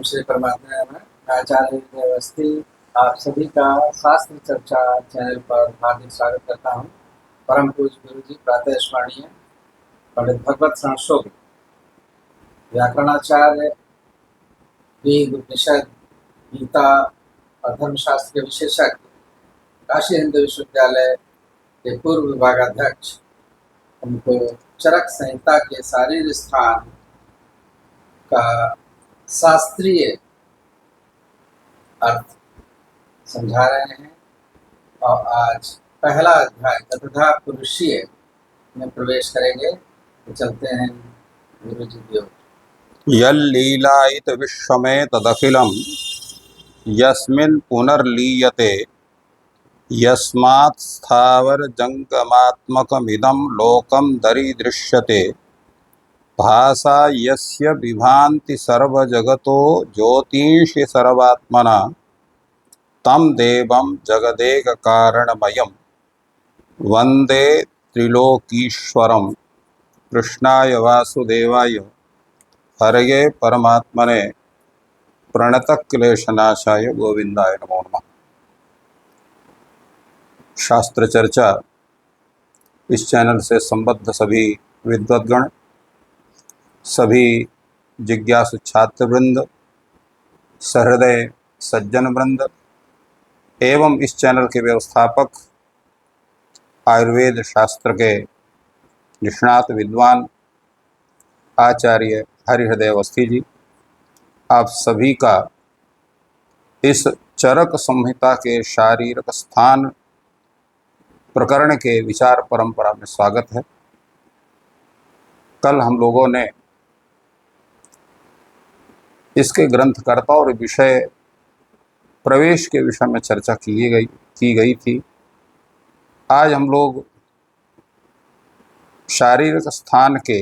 श्री परमात्मा में मैं आचार्य विजय अवस्थी आप सभी का शास्त्र चर्चा चैनल पर हार्दिक स्वागत करता हूँ। परम पूज्य गुरु जी प्रातः स्मरणीय पंडित भगवत संशोध व्याकरणाचार्य वेद उपनिषद गीता और धर्मशास्त्र के विशेषज्ञ काशी हिंदू विश्वविद्यालय के पूर्व विभागाध्यक्ष उनको चरक संहिता के शारीर स्थान का शास्त्रीय अर्थ समझा रहे हैं और आज पहला अध्याय तथा पुरुषीय में प्रवेश करेंगे। तो चलते हैं गुरु जी की ओर। यल्लीलायित विश्वमे तदखिलं यस्मिन् पुनर्लीयते यस्मात् स्थावर जंगमात्मकमिदं लोकं दरीदृश्यते भासा यस्य विभान्ति सर्वजगतो ज्योतिषि सर्वात्मना तं देवं जगदेककारणमयं वन्दे त्रिलोकीश्वरं कृष्णाय वासुदेवाय हरये परमात्मने प्रणतक्लेशनाशाय गोविंदाय नमो नमः। शास्त्र चर्चा इस चैनल से संबद्ध सभी विद्वद्गण, सभी जिज्ञासु छात्रवृंद, सहृदय सज्जन वृंद एवं इस चैनल के व्यवस्थापक आयुर्वेद शास्त्र के निष्णात विद्वान आचार्य हरिहृदय अवस्थी जी, आप सभी का इस चरक संहिता के शारीरिक स्थान प्रकरण के विचार परंपरा में स्वागत है। कल हम लोगों ने इसके ग्रंथकर्ता और विषय प्रवेश के विषय में चर्चा की गई थी। आज हम लोग शारीरिक स्थान के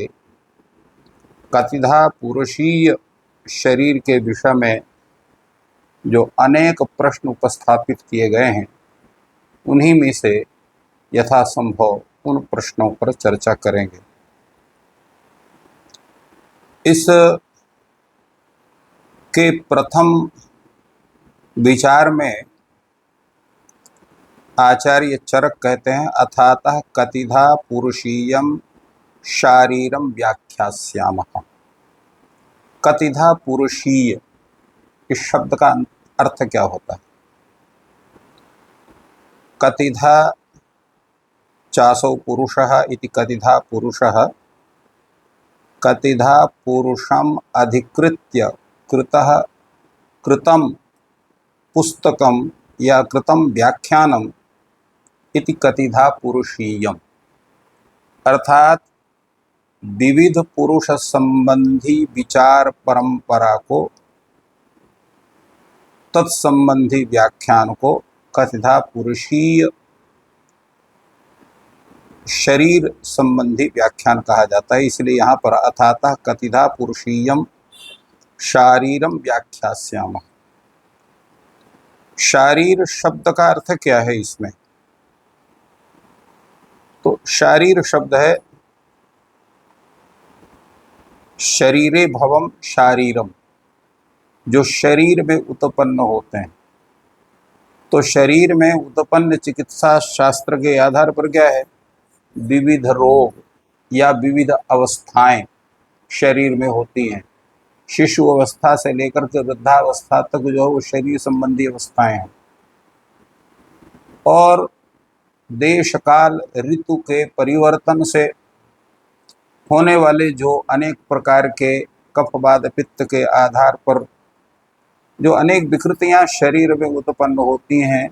कतिधा पुरुषीय शरीर के विषय में जो अनेक प्रश्न उपस्थापित किए गए हैं, उन्हीं में से यथासंभव उन प्रश्नों पर चर्चा करेंगे। इस के प्रथम विचार में आचार्य चरक कहते हैं, अथातः कतिधा पुरुषीयम शारीरम व्याख्यास्यामः। कतिधा पुरुषीय, इस शब्द का अर्थ क्या होता है? कतिधा चासौ पुरुषः इति कतिधा पुरुषः, कतिधा पुरुषम अधिकृत्य कृतं पुस्तकम या कृतं व्याख्यानम इति कतिधा पुरुषीयम। अर्थात विविध पुरुष संबंधी विचार परंपरा को, तत्संबंधी व्याख्यान को कतिधा पुरुषीय शरीर संबंधी व्याख्यान कहा जाता है। इसलिए यहाँ पर अथातः कतिधा पुरुषीयम शारीरम व्याख्यास्यामः। शारीर शब्द का अर्थ क्या है इसमें? तो शारीर शब्द है शरीरे भवम शारीरम, जो शरीर में उत्पन्न होते हैं। तो शरीर में उत्पन्न चिकित्सा शास्त्र के आधार पर क्या है? विविध रोग या विविध अवस्थाएं शरीर में होती हैं। शिशु अवस्था से लेकर के वृद्धावस्था तक जो है वो शरीर संबंधी अवस्थाएं हैं। और देश काल ऋतु के परिवर्तन से होने वाले जो अनेक प्रकार के कफ वात पित्त के आधार पर जो अनेक विकृतियां शरीर में उत्पन्न होती हैं,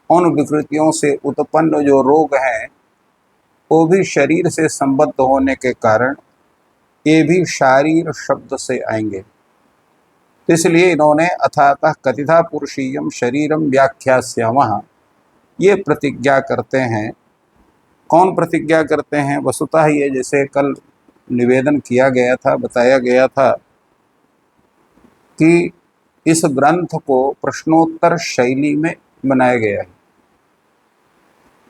उन विकृतियों से उत्पन्न जो रोग हैं वो भी शरीर से संबद्ध होने के कारण ये भी शारीर शब्द से आएंगे। इसलिए इन्होंने अथातः कतिधा पुरुषीयम शरीरम व्याख्यास्यामः ये प्रतिज्ञा करते हैं। कौन प्रतिज्ञा करते हैं? वस्तुतः ये जैसे कल निवेदन किया गया था, बताया गया था कि इस ग्रंथ को प्रश्नोत्तर शैली में बनाया गया है,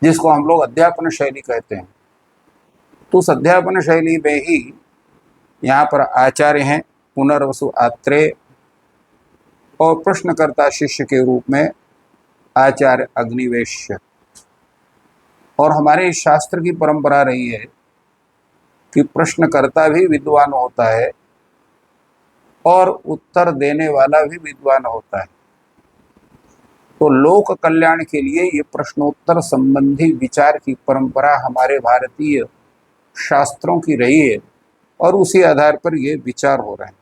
जिसको हम लोग अध्यापन शैली कहते हैं। तो उस अध्यापन शैली में ही यहाँ पर आचार्य हैं पुनर्वसु आत्रेय और प्रश्नकर्ता शिष्य के रूप में आचार्य अग्निवेश्य। और हमारे इस शास्त्र की परंपरा रही है कि प्रश्नकर्ता भी विद्वान होता है और उत्तर देने वाला भी विद्वान होता है। तो लोक कल्याण के लिए ये प्रश्नोत्तर संबंधी विचार की परंपरा हमारे भारतीय शास्त्रों की रही है और उसी आधार पर ये विचार हो रहे हैं।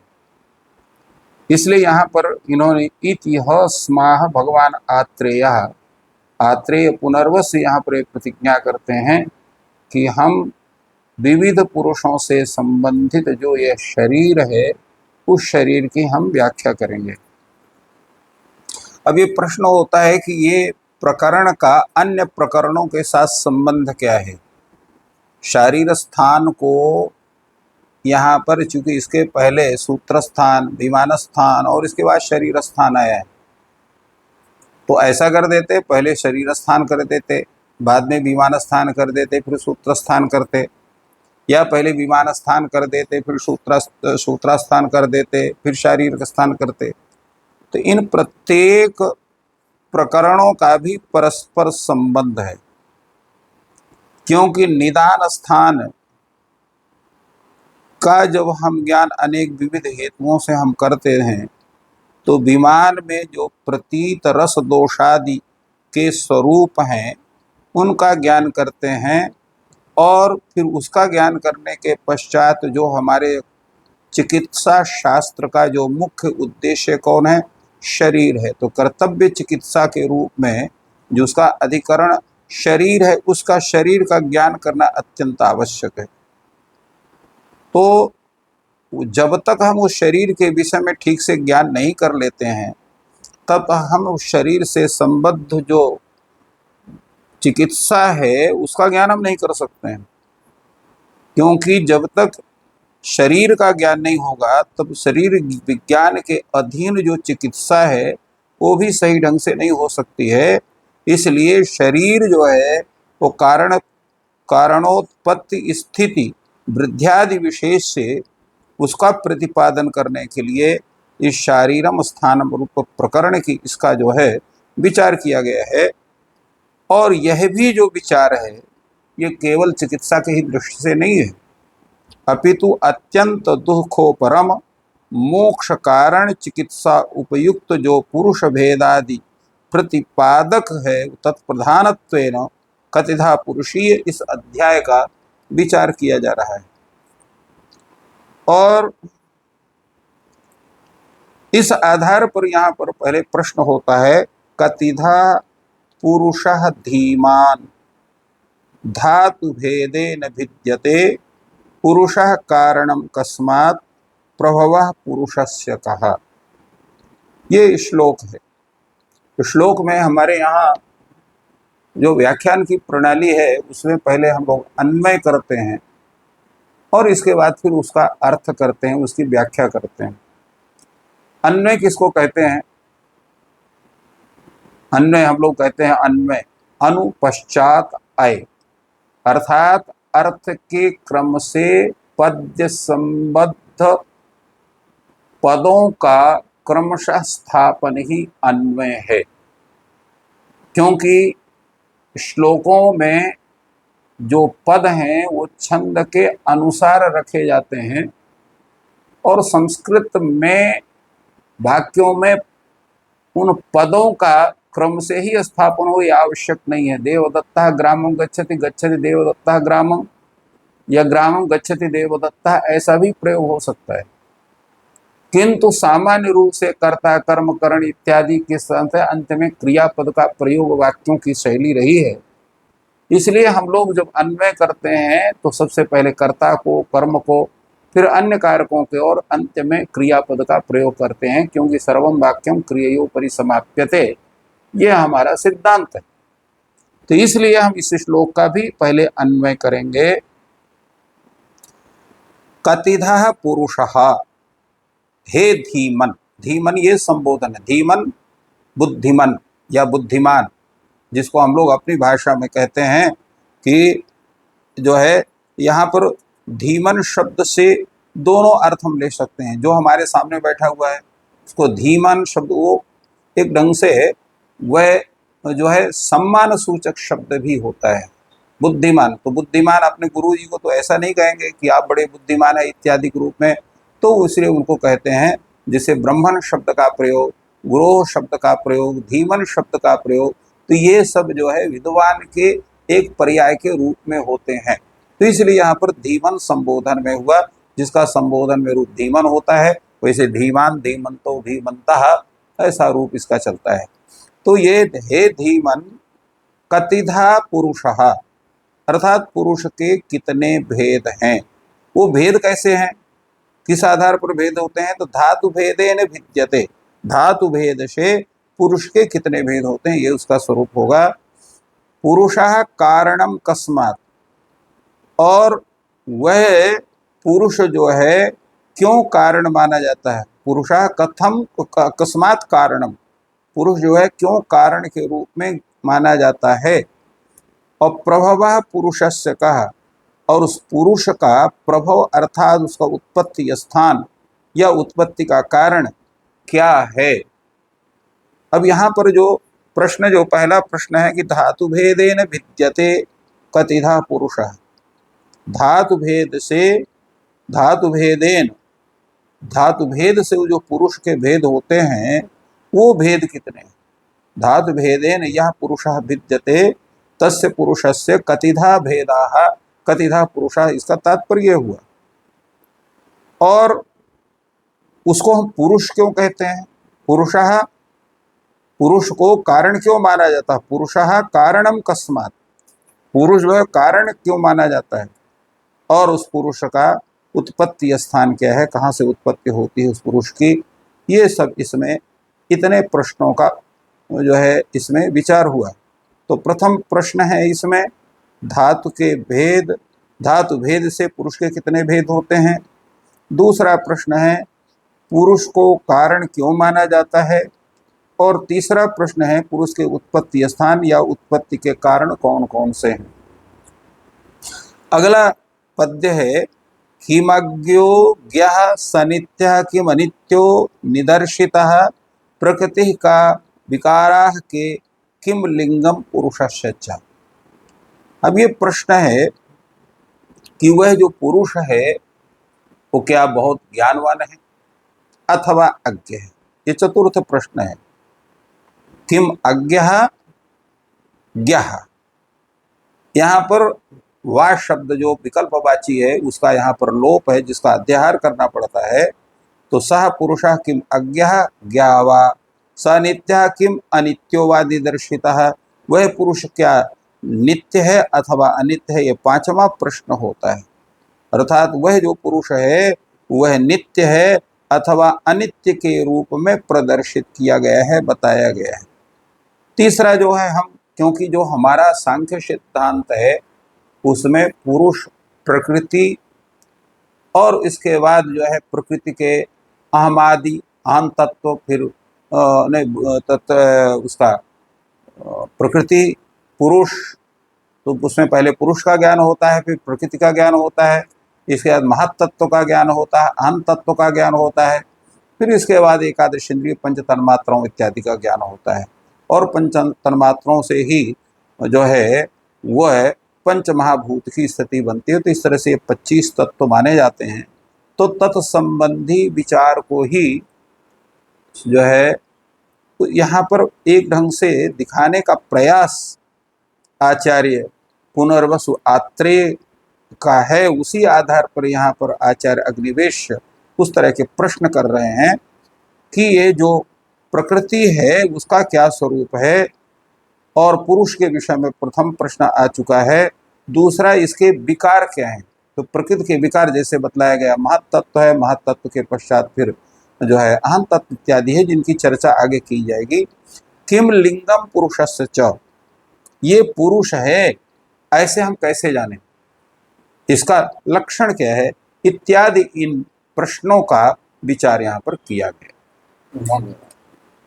इसलिए यहाँ पर इन्होंने इतिहासमाह भगवान आत्रेय, आत्रेय पुनर्वस यहाँ पर एक प्रतिज्ञा करते हैं कि हम विविध पुरुषों से संबंधित जो यह शरीर है उस शरीर की हम व्याख्या करेंगे। अब ये प्रश्न होता है कि ये प्रकरण का अन्य प्रकरणों के साथ संबंध क्या है। शारीर स्थान को यहाँ पर चूंकि इसके पहले सूत्र स्थान, विमान स्थान और इसके बाद शरीर स्थान आया है, तो ऐसा कर देते, पहले शरीर स्थान कर देते, बाद में विमान स्थान कर देते, फिर सूत्र स्थान करते, या पहले विमान स्थान कर देते फिर सूत्र स्थान कर देते, फिर शारीरिक स्थान करते। तो इन प्रत्येक प्रकरणों का भी परस्पर संबंध है, क्योंकि निदान स्थान का जब हम ज्ञान अनेक विविध हेतुओं से हम करते हैं तो विमान में जो प्रतीत रस दोषादि के स्वरूप हैं उनका ज्ञान करते हैं, और फिर उसका ज्ञान करने के पश्चात जो हमारे चिकित्सा शास्त्र का जो मुख्य उद्देश्य कौन है, शरीर है। तो कर्तव्य चिकित्सा के रूप में जो उसका अधिकरण शरीर है, उसका शरीर का ज्ञान करना अत्यंत आवश्यक है। तो जब तक हम उस शरीर के विषय में ठीक से ज्ञान नहीं कर लेते हैं तब हम उस शरीर से संबद्ध जो चिकित्सा है उसका ज्ञान हम नहीं कर सकते हैं, क्योंकि जब तक शरीर का ज्ञान नहीं होगा तब शरीर विज्ञान के अधीन जो चिकित्सा है वो भी सही ढंग से नहीं हो सकती है। इसलिए शरीर जो है वो कारणोत्पत्ति स्थिति वृद्ध्यादि विशेष से उसका प्रतिपादन करने के लिए इस शारीरम स्थान रूप प्रकरण की इसका जो है विचार किया गया है। और यह भी जो विचार है ये केवल चिकित्सा के ही दृष्टि से नहीं है, अपितु अत्यंत दुखोपरम मोक्ष कारण चिकित्सा उपयुक्त जो पुरुष भेदादि प्रतिपादक है तत्प्रधानत्वेन कतिधा पुरुषीय इस अध्याय का विचार किया जा रहा है। और इस आधार पर यहाँ पर पहले प्रश्न होता है, कतिधा पुरुषः धीमान धातु भेदेन भिद्यते पुरुषः कारणम कस्मात् प्रभवः पुरुषस्य कहा। ये श्लोक है। श्लोक में हमारे यहाँ जो व्याख्यान की प्रणाली है उसमें पहले हम लोग अन्वय करते हैं और इसके बाद फिर उसका अर्थ करते हैं, उसकी व्याख्या करते हैं। अन्वय किसको कहते हैं? अन्वय हम लोग कहते हैं अन्वय अनुपश्चात अय, अर्थात अर्थ के क्रम से पद्य संबद्ध पदों का क्रमशः स्थापन ही अन्वय है। क्योंकि श्लोकों में जो पद हैं वो छंद के अनुसार रखे जाते हैं और संस्कृत में वाक्यों में उन पदों का क्रम से ही स्थापन हो यह आवश्यक नहीं है। देवदत्तः ग्रामं गच्छति, गच्छति देवदत्तः ग्रामं, या ग्रामं गच्छति देवदत्तः, ऐसा भी प्रयोग हो सकता है। किंतु सामान्य रूप से कर्ता कर्म करण इत्यादि के साथ अंत में क्रियापद का प्रयोग वाक्यों की शैली रही है। इसलिए हम लोग जब अन्वय करते हैं तो सबसे पहले कर्ता को, कर्म को, फिर अन्य कारकों के और अंत में क्रियापद का प्रयोग करते हैं, क्योंकि सर्वम वाक्यम क्रिययो परिसमाप्यते, ये हमारा सिद्धांत है। तो इसलिए हम इस श्लोक का भी पहले अन्वय करेंगे। कतिधा पुरुषः, हे धीमन, धीमन ये संबोधन है। धीमन बुद्धिमन या बुद्धिमान, जिसको हम लोग अपनी भाषा में कहते हैं कि जो है यहाँ पर धीमन शब्द से दोनों अर्थ हम ले सकते हैं। जो हमारे सामने बैठा हुआ है उसको धीमान शब्द वो एक ढंग से वह जो है सम्मान सूचक शब्द भी होता है। बुद्धिमान, तो बुद्धिमान अपने गुरु जी को तो ऐसा नहीं कहेंगे कि आप बड़े बुद्धिमान है इत्यादि के रूप में, तो इसलिए उनको कहते हैं जैसे ब्रह्मण शब्द का प्रयोग, गुरु शब्द का प्रयोग, धीमन शब्द का प्रयोग, तो ये सब जो है विद्वान के एक पर्याय के रूप में होते हैं। तो इसलिए यहाँ पर धीमन संबोधन में हुआ, जिसका संबोधन में रूप धीमन होता है, वैसे धीमान, धीमंतो, धीमंतः ऐसा रूप इसका चलता है। तो ये हे धीमन कतिधा पुरुषः, अर्थात पुरुष के कितने भेद हैं। वो भेद कैसे हैं, किस आधार पर भेद होते हैं, तो धातु भेदेन भिद्यते, धातु भेद से पुरुष के कितने भेद होते हैं ये उसका स्वरूप होगा। पुरुषः कारणम कस्मात्, और वह पुरुष जो है क्यों कारण माना जाता है। पुरुषः कथम कस्मात् कारणम, पुरुष जो है क्यों कारण के रूप में माना जाता है। और प्रभवः पुरुषस्य कहा, और उस पुरुष का प्रभव अर्थात उसका उत्पत्ति स्थान या उत्पत्ति का कारण क्या है। अब यहाँ पर जो प्रश्न, जो पहला प्रश्न है कि धातु भेदेन भिद्यते कतिधा पुरुषः, धातु भेद से, धातु भेदेन, धातु भेद से जो पुरुष के भेद होते हैं वो भेद कितने। धातु भेदेन यह पुरुषः भिद्यते तस्य पुरुषस्य कतिधा भेदाः, कतिधा पुरुषः, इसका तात्पर्य हुआ। और उसको हम पुरुष क्यों कहते हैं, पुरुषः, पुरुष को कारण क्यों माना जाता है, पुरुषः कारणम कस्मात्, पुरुष जो है कारण क्यों माना जाता है, और उस पुरुष का उत्पत्ति स्थान क्या है, कहाँ से उत्पत्ति होती है उस पुरुष की। ये सब इसमें इतने प्रश्नों का जो है इसमें विचार हुआ। तो प्रथम प्रश्न है इसमें धातु के भेद, धातु भेद से पुरुष के कितने भेद होते हैं। दूसरा प्रश्न है पुरुष को कारण क्यों माना जाता है। और तीसरा प्रश्न है पुरुष के उत्पत्ति स्थान या उत्पत्ति के कारण कौन कौन से हैं। अगला पद्य है किमज्ञो ज्ञः सनित्यः किमनित्यो निदर्शितः प्रकृति का विकाराः के किम लिंगम पुरुषस्य च। अब ये प्रश्न है कि वह जो पुरुष है वो क्या बहुत ज्ञानवान है अथवा अज्ञ है। ये चतुर्थ प्रश्न है। किम अज्ञः ज्ञः, यहाँ पर वा शब्द जो विकल्पवाची है उसका यहाँ पर लोप है, जिसका अध्याहार करना पड़ता है। तो सह पुरुषः किम अज्ञः ज्ञावा, स नित्यः किम अनित्यो वा निदर्शितः, वह पुरुष क्या नित्य है अथवा अनित्य है, ये पांचवा प्रश्न होता है। अर्थात वह जो पुरुष है वह नित्य है अथवा अनित्य के रूप में प्रदर्शित किया गया है, बताया गया है। तीसरा जो है हम, क्योंकि जो हमारा सांख्य सिद्धांत है उसमें पुरुष प्रकृति और इसके बाद जो है प्रकृति के अहमादि अहम तत्व, फिर उसका प्रकृति पुरुष, तो उसमें पहले पुरुष का ज्ञान होता है, फिर प्रकृति का ज्ञान होता है, इसके बाद महत्तत्व का ज्ञान होता है, अहम तत्व का ज्ञान होता है, फिर इसके बाद एकादश इंद्रिय पंच तन्मात्राओं इत्यादि का ज्ञान होता है। और पंच तन्मात्राओं से ही जो है वह पंच महाभूत की स्थिति बनती है। तो इस तरह से 25 तत्व माने जाते हैं। तो तत्संबंधी विचार को ही जो है तो यहाँ पर एक ढंग से दिखाने का प्रयास आचार्य पुनर्वसु आत्रेय का है। उसी आधार पर यहाँ पर आचार्य अग्निवेश उस तरह के प्रश्न कर रहे हैं कि ये जो प्रकृति है उसका क्या स्वरूप है। और पुरुष के विषय में प्रथम प्रश्न आ चुका है। दूसरा इसके विकार क्या हैं। तो प्रकृति के विकार जैसे बतलाया गया, महत्तत्व है, महत्तत्व के पश्चात फिर जो है अहम तत्व इत्यादि है, जिनकी चर्चा आगे की जाएगी। किम लिंगम पुरुषस्य च, ये पुरुष है ऐसे हम कैसे जाने, इसका लक्षण क्या है इत्यादि इन प्रश्नों का विचार यहाँ पर किया गया। धन्यवाद।